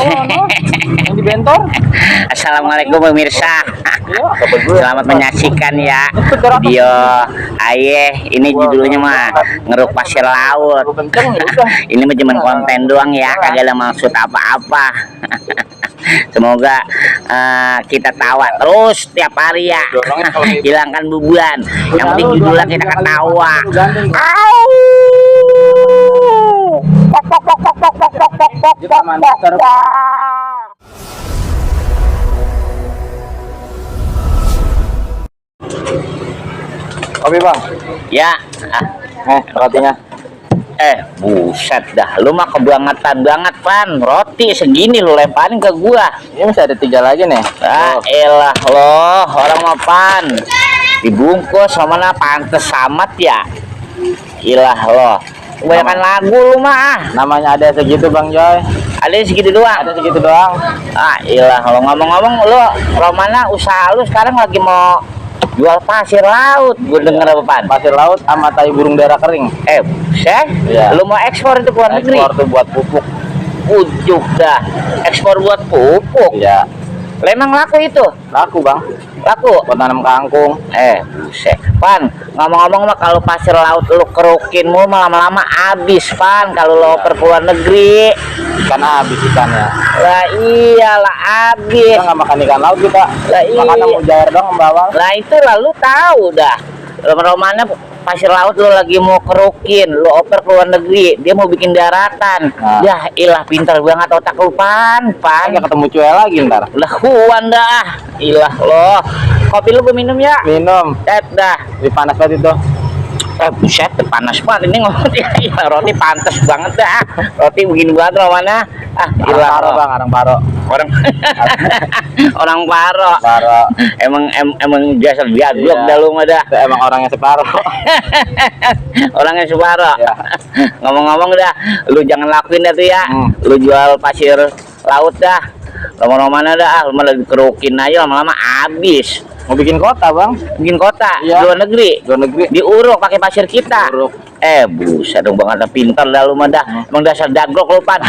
Yang dibentor. Assalamualaikum pemirsa. Selamat menyaksikan ya video Aye. Ini judulnya mah ngeruk pasir laut. Ini mah cuma konten doang ya, kagak ada maksud apa-apa. Semoga kita tawa terus tiap hari ya. Hilangkan beban. Yang penting judulnya kita ketawa. Oke bang. Ya. Rotinya. Buset dah, lu mah kebangetan banget Pan. Roti segini lu lemparin ke gua. Ini masih ada 3 lagi nih. Elah loh, orang mah Pan dibungkus sama mana pantes amat ya. Ilah loh, kebanyakan lagu lu mah. Namanya ada segitu Bang Joy. Ada segitu doang. Ada segitu doang. Ilah lo ngomong-ngomong lu Romana, usaha lu sekarang lagi mau jual pasir laut. Gue denger apa Pan? Pasir laut sama tai burung dara kering. Ya. Lu mau ekspor itu ke luar negeri? Ekspor tuh buat pupuk. Ujuk dah. Ekspor buat pupuk. Ya. Memang laku itu? Laku Bang. Laku? Buat tanam kangkung. Buset. Pan, ngomong-ngomong mah kalau pasir laut lu kerukin mu lama-lama habis Pan. Kalau lo oper ke luar negeri Ikan habis ikannya. lah, iyalah habis. Kita nggak makan ikan laut kita. Lah iya. Makan mujair dong bawang. Lah itu lalu tahu dah. Romana pasir laut lu lagi mau kerukin, lu oper ke luar negeri, dia mau bikin daratan. Ya ilah, pintar banget otak lu Pan. Nggak ketemu cuy lagi ntar. Lah kuan dah. Ilah loh. Kopi lu gue minum ya? Minum. Dah. Di panas banget itu. Buset, panas banget ini ngomong ya. Roti pantas banget dah. Roti begini banget Romana. Ilah Bang, orang Paro. Orang Paro. Emang jasa jaglok dah lu mah dah. Emang orangnya separo. Orangnya separo. Ya. Ngomong-ngomong dah, lu jangan lakuin dah tuh ya. Lu jual pasir laut dah. Romana dah, lu malah dikerukin aja lama-lama habis. Mau bikin kota Bang. Bikin kota? Iya. Luar negeri? Luar negeri. Diuruk pakai pasir kita. Uruk. Buset dong banget, pintar dah lu mah dah. Emang dasar daglok lu Pan.